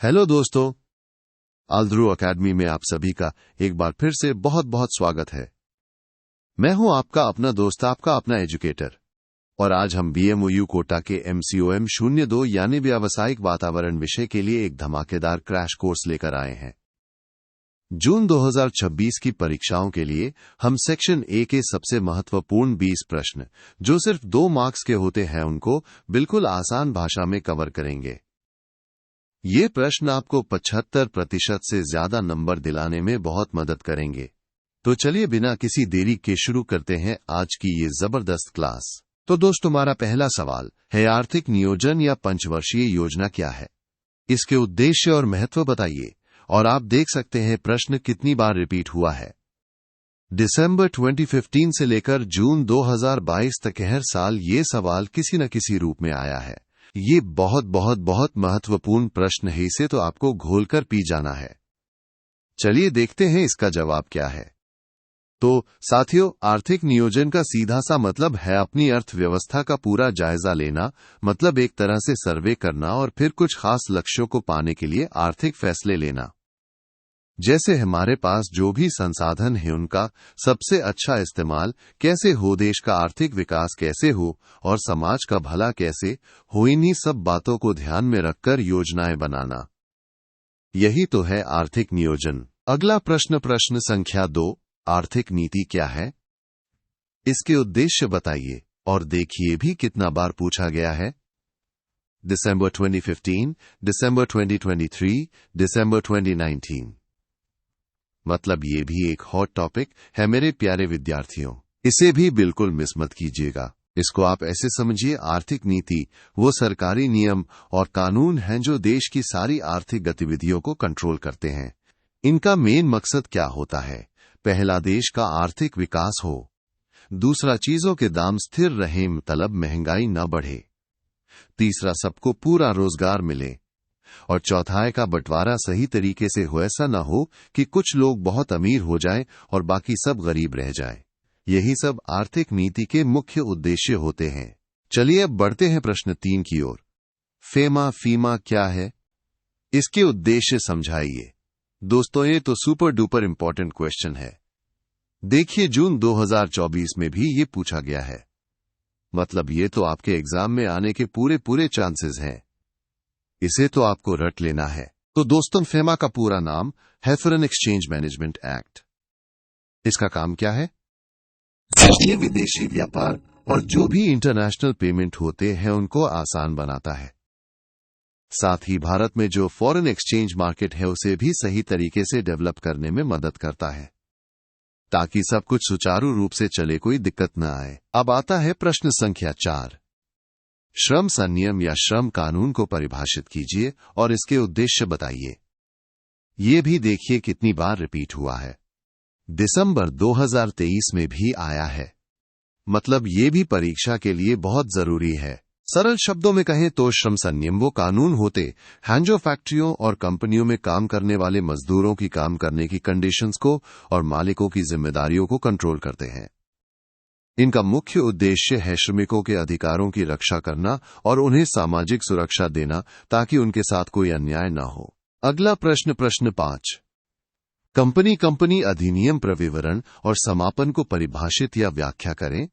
Hello दोस्तों, आल्द्रू academy में आप सभी का एक बार फिर से बहुत बहुत स्वागत है। मैं हूं आपका अपना दोस्त, आपका अपना एजुकेटर, और आज हम BMOU कोटा के MCOM 02 यानी व्यावसायिक वातावरण विषय के लिए एक धमाकेदार क्रैश कोर्स लेकर आए हैं। जून 2026 की परीक्षाओं के लिए हम सेक्शन ए के सबसे महत्वपूर्ण 20 प्रश्न, जो सिर्फ 2 मार्क्स के होते हैं, उनको बिल्कुल आसान भाषा में कवर करेंगे। ये प्रश्न आपको 75% से ज्यादा नंबर दिलाने में बहुत मदद करेंगे। तो चलिए बिना किसी देरी के शुरू करते हैं आज की ये जबरदस्त क्लास। तो दोस्तों, हमारा पहला सवाल है, आर्थिक नियोजन या पंचवर्षीय योजना क्या है? इसके उद्देश्य और महत्व बताइए। और आप देख सकते हैं प्रश्न कितनी बार रिपीट हुआ है। दिसंबर 2015 से लेकर जून 2022 तक हर साल ये सवाल किसी न किसी रूप में आया है। ये बहुत बहुत बहुत महत्वपूर्ण प्रश्न है, इसे तो आपको घोलकर पी जाना है। चलिए देखते हैं इसका जवाब क्या है। तो साथियों, आर्थिक नियोजन का सीधा सा मतलब है अपनी अर्थव्यवस्था का पूरा जायजा लेना, मतलब एक तरह से सर्वे करना और फिर कुछ खास लक्ष्यों को पाने के लिए आर्थिक फैसले लेना। जैसे हमारे पास जो भी संसाधन है उनका सबसे अच्छा इस्तेमाल कैसे हो, देश का आर्थिक विकास कैसे हो और समाज का भला कैसे हो, इन्हीं सब बातों को ध्यान में रखकर योजनाएं बनाना, यही तो है आर्थिक नियोजन। अगला प्रश्न, प्रश्न संख्या 2, आर्थिक नीति क्या है? इसके उद्देश्य बताइए और देखिए भी कितना बार पूछा गया है। दिसंबर 2015, दिसंबर 2023, दिसंबर 2019। मतलब ये भी एक हॉट टॉपिक है मेरे प्यारे विद्यार्थियों, इसे भी बिल्कुल मिस मत कीजिएगा। इसको आप ऐसे समझिए, आर्थिक नीति वो सरकारी नियम और कानून हैं जो देश की सारी आर्थिक गतिविधियों को कंट्रोल करते हैं। इनका मेन मकसद क्या होता है? पहला, देश का आर्थिक विकास हो। दूसरा, चीजों के दाम स्थिर रहें, मतलब महंगाई न बढ़े। तीसरा, सबको पूरा रोजगार मिले। और चौथाई का बंटवारा सही तरीके से हो, ऐसा न हो कि कुछ लोग बहुत अमीर हो जाएं और बाकी सब गरीब रह जाएं। यही सब आर्थिक नीति के मुख्य उद्देश्य होते हैं। चलिए अब बढ़ते हैं प्रश्न 3 की ओर। फीमा क्या है? इसके उद्देश्य समझाइए। दोस्तों, ये तो सुपर डुपर इंपॉर्टेंट क्वेश्चन है। देखिए, जून 2024 में भी ये पूछा गया है, मतलब ये तो आपके एग्जाम में आने के पूरे चांसेस हैं। इसे तो आपको रट लेना है। तो दोस्तों, फेमा का पूरा नाम है फॉरेन एक्सचेंज मैनेजमेंट एक्ट। इसका काम क्या है? भारतीय विदेशी व्यापार और जो भी इंटरनेशनल पेमेंट होते हैं उनको आसान बनाता है। साथ ही भारत में जो फॉरेन एक्सचेंज मार्केट है उसे भी सही तरीके से डेवलप करने में मदद करता है, ताकि सब कुछ सुचारू रूप से चले, कोई दिक्कत न आए। अब आता है प्रश्न संख्या 4। श्रम संनियम या श्रम कानून को परिभाषित कीजिए और इसके उद्देश्य बताइए। ये भी देखिए कितनी बार रिपीट हुआ है। दिसंबर 2023 में भी आया है, मतलब ये भी परीक्षा के लिए बहुत जरूरी है। सरल शब्दों में कहें तो श्रम संनियम वो कानून होते हैं जो फैक्ट्रियों और कंपनियों में काम करने वाले मजदूरों की काम करने की कंडीशंस को और मालिकों की जिम्मेदारियों को कंट्रोल करते हैं। इनका मुख्य उद्देश्य है श्रमिकों के अधिकारों की रक्षा करना और उन्हें सामाजिक सुरक्षा देना, ताकि उनके साथ कोई अन्याय न हो। अगला प्रश्न, प्रश्न 5, कंपनी अधिनियम प्रविवरण और समापन को परिभाषित या व्याख्या करें।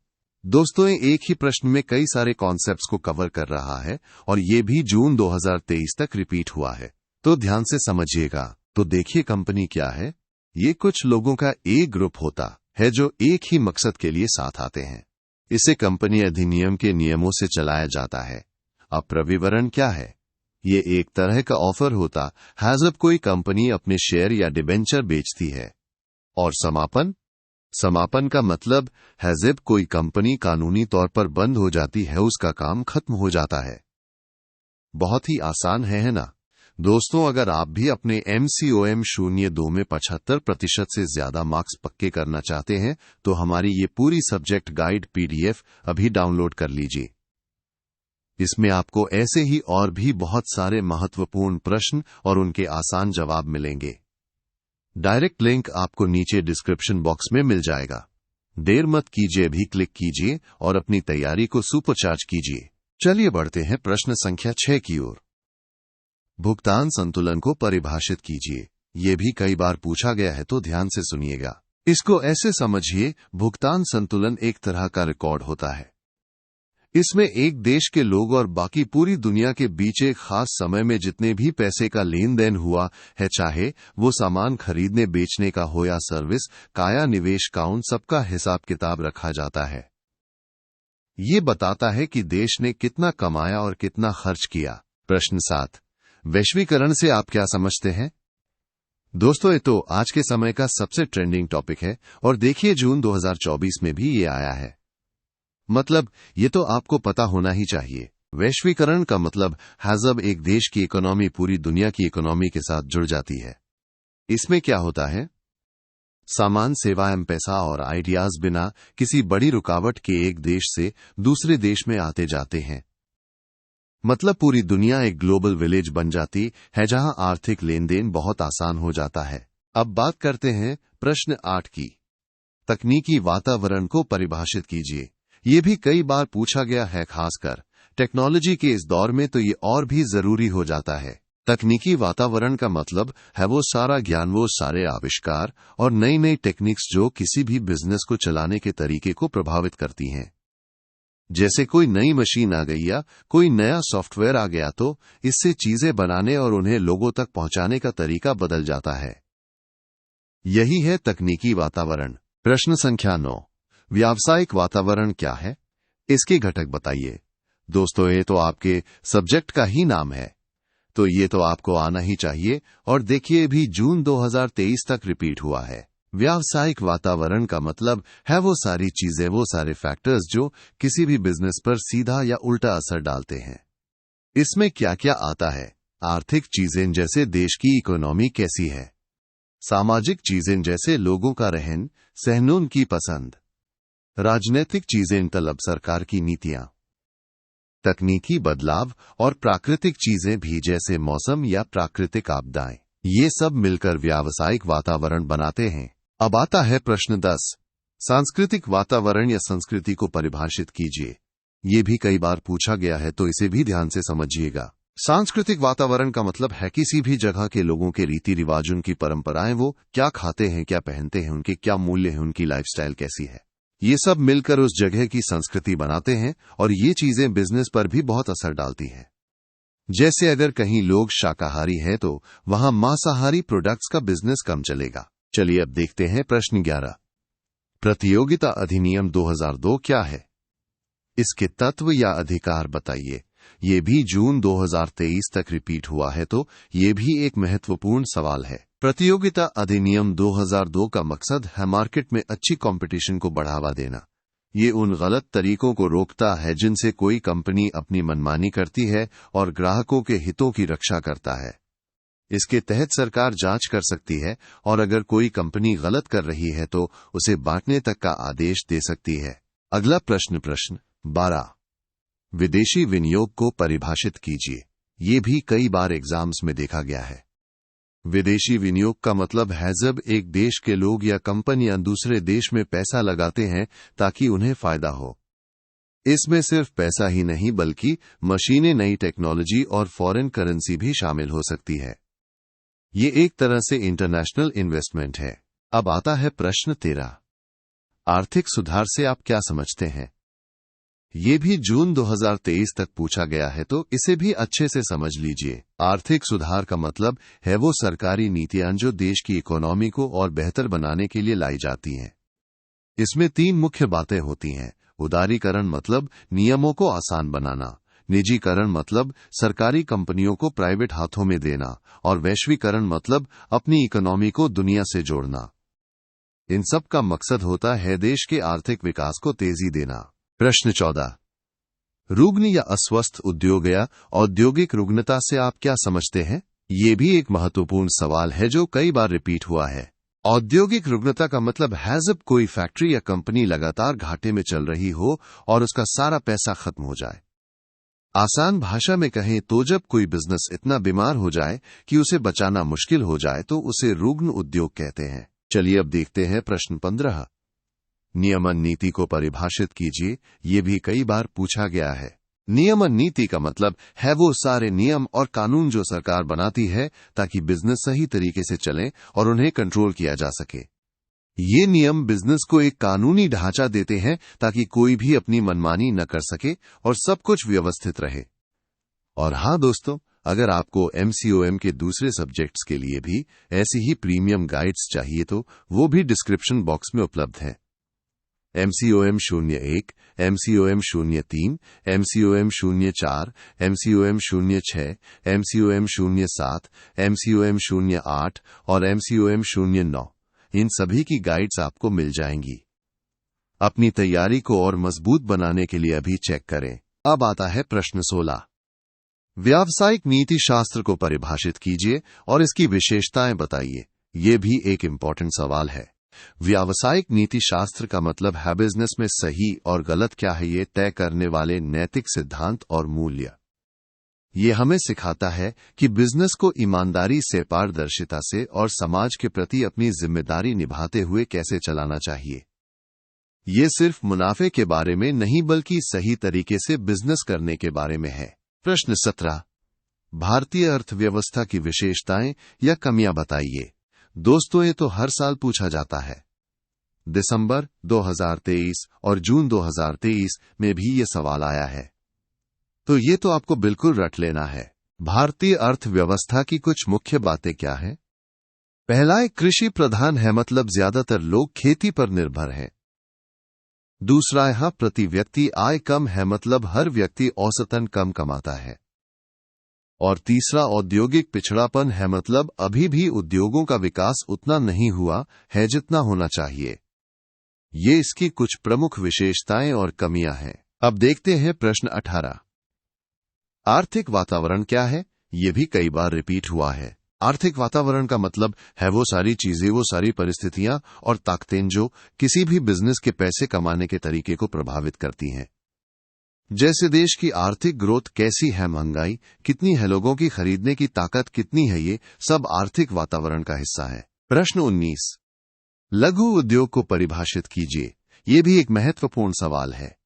दोस्तों, एक ही प्रश्न में कई सारे कॉन्सेप्ट्स को कवर कर रहा है और ये भी जून 2023 तक रिपीट हुआ है, तो ध्यान से समझिएगा। तो देखिए, कंपनी क्या है? ये कुछ लोगों का एक ग्रुप होता है जो एक ही मकसद के लिए साथ आते हैं। इसे कंपनी अधिनियम के नियमों से चलाया जाता है। अब प्रविवरण क्या है? ये एक तरह का ऑफर होता है जब कोई कंपनी अपने शेयर या डिबेंचर बेचती है। और समापन का मतलब है जब कोई कंपनी कानूनी तौर पर बंद हो जाती है, उसका काम खत्म हो जाता है। बहुत ही आसान है ना दोस्तों? अगर आप भी अपने MCOM 02 में 75% से ज्यादा मार्क्स पक्के करना चाहते हैं तो हमारी ये पूरी सब्जेक्ट गाइड PDF अभी डाउनलोड कर लीजिए। इसमें आपको ऐसे ही और भी बहुत सारे महत्वपूर्ण प्रश्न और उनके आसान जवाब मिलेंगे। डायरेक्ट लिंक आपको नीचे डिस्क्रिप्शन बॉक्स में मिल जाएगा। देर मत कीजिए, भी क्लिक कीजिए और अपनी तैयारी को सुपरचार्ज कीजिए। चलिए बढ़ते हैं प्रश्न संख्या 6 की ओर। भुगतान संतुलन को परिभाषित कीजिए। ये भी कई बार पूछा गया है, तो ध्यान से सुनिएगा। इसको ऐसे समझिए, भुगतान संतुलन एक तरह का रिकॉर्ड होता है। इसमें एक देश के लोग और बाकी पूरी दुनिया के बीच एक खास समय में जितने भी पैसे का लेन देन हुआ है, चाहे वो सामान खरीदने बेचने का हो या सर्विस का या निवेश का, उन सबका हिसाब किताब रखा जाता है। ये बताता है कि देश ने कितना कमाया और कितना खर्च किया। प्रश्न 7, वैश्वीकरण से आप क्या समझते हैं? दोस्तों, ये तो आज के समय का सबसे ट्रेंडिंग टॉपिक है, और देखिए जून 2024 में भी ये आया है। मतलब ये तो आपको पता होना ही चाहिए। वैश्वीकरण का मतलब है जब एक देश की इकोनॉमी पूरी दुनिया की इकोनॉमी के साथ जुड़ जाती है। इसमें क्या होता है? सामान, सेवाएं, पैसा और आइडियाज बिना किसी बड़ी रुकावट के एक देश से दूसरे देश में आते जाते हैं। मतलब पूरी दुनिया एक ग्लोबल विलेज बन जाती है, जहां आर्थिक लेन देन बहुत आसान हो जाता है। अब बात करते हैं प्रश्न 8 की। तकनीकी वातावरण को परिभाषित कीजिए। ये भी कई बार पूछा गया है, खासकर टेक्नोलॉजी के इस दौर में तो ये और भी जरूरी हो जाता है। तकनीकी वातावरण का मतलब है वो सारा ज्ञान, वो सारे आविष्कार और नई नई टेक्निक्स जो किसी भी बिजनेस को चलाने के तरीके को प्रभावित करती हैं। जैसे कोई नई मशीन आ गई या कोई नया सॉफ्टवेयर आ गया, तो इससे चीजें बनाने और उन्हें लोगों तक पहुंचाने का तरीका बदल जाता है। यही है तकनीकी वातावरण। प्रश्न संख्या 9, व्यावसायिक वातावरण क्या है? इसके घटक बताइए। दोस्तों, ये तो आपके सब्जेक्ट का ही नाम है, तो ये तो आपको आना ही चाहिए। और देखिए, भी जून 2023 तक रिपीट हुआ है। व्यावसायिक वातावरण का मतलब है वो सारी चीजें, वो सारे फैक्टर्स जो किसी भी बिजनेस पर सीधा या उल्टा असर डालते हैं। इसमें क्या क्या आता है? आर्थिक चीजें जैसे देश की इकोनॉमी कैसी है, सामाजिक चीजें जैसे लोगों का रहन सहन, उनकी पसंद, राजनीतिक चीजें मतलब सरकार की नीतियां, तकनीकी बदलाव और प्राकृतिक चीजें भी जैसे मौसम या प्राकृतिक आपदाएं। ये सब मिलकर व्यावसायिक वातावरण बनाते हैं। अब आता है प्रश्न 10, सांस्कृतिक वातावरण या संस्कृति को परिभाषित कीजिए। ये भी कई बार पूछा गया है, तो इसे भी ध्यान से समझिएगा। सांस्कृतिक वातावरण का मतलब है किसी भी जगह के लोगों के रीति रिवाज, उनकी परंपराएं, वो क्या खाते हैं, क्या पहनते हैं, उनके क्या मूल्य हैं, उनकी लाइफस्टाइल कैसी है। ये सब मिलकर उस जगह की संस्कृति बनाते हैं, और ये चीजें बिजनेस पर भी बहुत असर डालती हैं। जैसे अगर कहीं लोग शाकाहारी हैं, तो वहां मांसाहारी प्रोडक्ट्स का बिजनेस कम चलेगा। चलिए अब देखते हैं प्रश्न 11, प्रतियोगिता अधिनियम 2002 क्या है? इसके तत्व या अधिकार बताइए। ये भी जून 2023 तक रिपीट हुआ है, तो ये भी एक महत्वपूर्ण सवाल है। प्रतियोगिता अधिनियम 2002 का मकसद है मार्केट में अच्छी कंपटीशन को बढ़ावा देना। ये उन गलत तरीकों को रोकता है जिनसे कोई कंपनी अपनी मनमानी करती है और ग्राहकों के हितों की रक्षा करता है। इसके तहत सरकार जांच कर सकती है, और अगर कोई कंपनी गलत कर रही है तो उसे बांटने तक का आदेश दे सकती है। अगला प्रश्न 12, विदेशी विनियोग को परिभाषित कीजिए। ये भी कई बार एग्जाम्स में देखा गया है। विदेशी विनियोग का मतलब है जब एक देश के लोग या कंपनियां दूसरे देश में पैसा लगाते हैं ताकि उन्हें फायदा हो। इसमें सिर्फ पैसा ही नहीं, बल्कि मशीनें, नई टेक्नोलॉजी और फॉरेन करेंसी भी शामिल हो सकती है। ये एक तरह से इंटरनेशनल इन्वेस्टमेंट है। अब आता है प्रश्न 13, आर्थिक सुधार से आप क्या समझते हैं? ये भी जून 2023 तक पूछा गया है, तो इसे भी अच्छे से समझ लीजिए। आर्थिक सुधार का मतलब है वो सरकारी नीतियां जो देश की इकोनॉमी को और बेहतर बनाने के लिए लाई जाती हैं। इसमें 3 मुख्य बातें होती हैं। उदारीकरण मतलब नियमों को आसान बनाना, निजीकरण मतलब सरकारी कंपनियों को प्राइवेट हाथों में देना, और वैश्वीकरण मतलब अपनी इकोनॉमी को दुनिया से जोड़ना। इन सब का मकसद होता है देश के आर्थिक विकास को तेजी देना। प्रश्न 14, रुग्ण या अस्वस्थ उद्योग या औद्योगिक रुग्णता से आप क्या समझते हैं? ये भी एक महत्वपूर्ण सवाल है जो कई बार रिपीट हुआ है। औद्योगिक रुग्णता का मतलब है जब कोई फैक्ट्री या कंपनी लगातार घाटे में चल रही हो और उसका सारा पैसा खत्म हो जाए। आसान भाषा में कहें तो जब कोई बिजनेस इतना बीमार हो जाए कि उसे बचाना मुश्किल हो जाए, तो उसे रुग्ण उद्योग कहते हैं। चलिए अब देखते हैं प्रश्न 15, नियमन नीति को परिभाषित कीजिए। ये भी कई बार पूछा गया है। नियम और नीति का मतलब है वो सारे नियम और कानून जो सरकार बनाती है ताकि बिजनेस सही तरीके से चले और उन्हें कंट्रोल किया जा सके। ये नियम बिजनेस को एक कानूनी ढांचा देते हैं ताकि कोई भी अपनी मनमानी न कर सके और सब कुछ व्यवस्थित रहे। और हाँ दोस्तों, अगर आपको MCOM के दूसरे सब्जेक्ट्स के लिए भी ऐसी ही प्रीमियम गाइड्स चाहिए तो वो भी डिस्क्रिप्शन बॉक्स में उपलब्ध हैं। MCOM 01, MCOM 03, MCOM 04, MCOM 06, MCOM 07, MCOM 08 और MCOM 09, इन सभी की गाइड्स आपको मिल जाएंगी। अपनी तैयारी को और मजबूत बनाने के लिए अभी चेक करें। अब आता है प्रश्न 16। व्यावसायिक नीति शास्त्र को परिभाषित कीजिए और इसकी विशेषताएं बताइए। ये भी एक इम्पॉर्टेंट सवाल है। व्यावसायिक नीति शास्त्र का मतलब है बिजनेस में सही और गलत क्या है ये तय करने वाले नैतिक सिद्धांत और मूल्य। ये हमें सिखाता है कि बिजनेस को ईमानदारी से, पारदर्शिता से और समाज के प्रति अपनी जिम्मेदारी निभाते हुए कैसे चलाना चाहिए। ये सिर्फ मुनाफे के बारे में नहीं बल्कि सही तरीके से बिजनेस करने के बारे में है। प्रश्न 17। भारतीय अर्थव्यवस्था की विशेषताएं या कमियां बताइए। दोस्तों, ये तो हर साल पूछा जाता है। दिसंबर 2023 और जून 2023 में भी ये सवाल आया है, तो ये तो आपको बिल्कुल रट लेना है। भारतीय अर्थव्यवस्था की कुछ मुख्य बातें क्या हैं? पहला, एक कृषि प्रधान है, मतलब ज्यादातर लोग खेती पर निर्भर हैं। दूसरा, यहां प्रति व्यक्ति आय कम है, मतलब हर व्यक्ति औसतन कम कमाता है। और तीसरा, औद्योगिक पिछड़ापन है, मतलब अभी भी उद्योगों का विकास उतना नहीं हुआ है जितना होना चाहिए। ये इसकी कुछ प्रमुख विशेषताएं और कमियां हैं। अब देखते हैं प्रश्न 18। आर्थिक वातावरण क्या है? ये भी कई बार रिपीट हुआ है। आर्थिक वातावरण का मतलब है वो सारी चीजें, वो सारी परिस्थितियां और ताकतें जो किसी भी बिजनेस के पैसे कमाने के तरीके को प्रभावित करती हैं। जैसे देश की आर्थिक ग्रोथ कैसी है, महंगाई कितनी है, लोगों की खरीदने की ताकत कितनी है, ये सब आर्थिक वातावरण का हिस्सा है। प्रश्न 19। लघु उद्योग को परिभाषित कीजिए। ये भी एक महत्वपूर्ण सवाल है।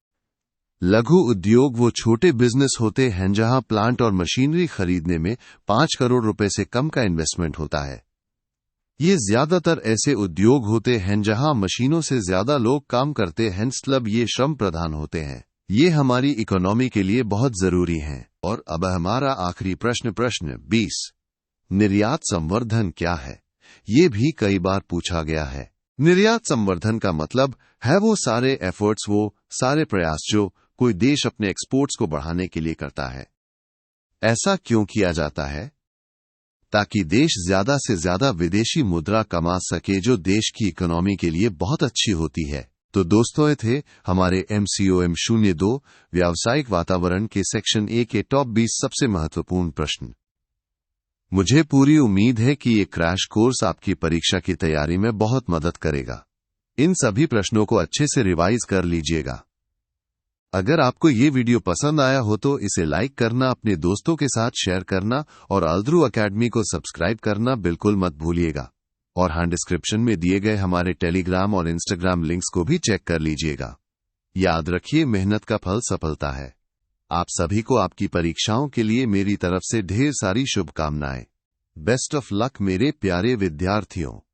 लघु उद्योग वो छोटे बिजनेस होते हैं जहां प्लांट और मशीनरी खरीदने में 5 करोड़ रुपए से कम का इन्वेस्टमेंट होता है। ये ज्यादातर ऐसे उद्योग होते हैं जहां मशीनों से ज्यादा लोग काम करते हैं, मतलब ये श्रम प्रधान होते हैं। ये हमारी इकोनॉमी के लिए बहुत जरूरी हैं। और अब हमारा आखिरी प्रश्न 20। निर्यात संवर्धन क्या है? ये भी कई बार पूछा गया है। निर्यात संवर्धन का मतलब है वो सारे एफर्ट्स, वो सारे प्रयास जो कोई देश अपने एक्सपोर्ट्स को बढ़ाने के लिए करता है। ऐसा क्यों किया जाता है? ताकि देश ज्यादा से ज्यादा विदेशी मुद्रा कमा सके, जो देश की इकोनॉमी के लिए बहुत अच्छी होती है। तो दोस्तों, ये थे हमारे MCOM 02 व्यावसायिक वातावरण के सेक्शन A के टॉप 20 सबसे महत्वपूर्ण प्रश्न। मुझे पूरी उम्मीद है कि ये क्रैश कोर्स आपकी परीक्षा की तैयारी में बहुत मदद करेगा। इन सभी प्रश्नों को अच्छे से रिवाइज कर लीजिएगा। अगर आपको ये वीडियो पसंद आया हो तो इसे लाइक करना, अपने दोस्तों के साथ शेयर करना और आल्द्रू अकेडमी को सब्सक्राइब करना बिल्कुल मत भूलिएगा। और हाँ, डिस्क्रिप्शन में दिए गए हमारे टेलीग्राम और इंस्टाग्राम लिंक्स को भी चेक कर लीजिएगा। याद रखिए, मेहनत का फल सफलता है। आप सभी को आपकी परीक्षाओं के लिए मेरी तरफ से ढेर सारी शुभकामनाएं। बेस्ट ऑफ लक मेरे प्यारे विद्यार्थियों।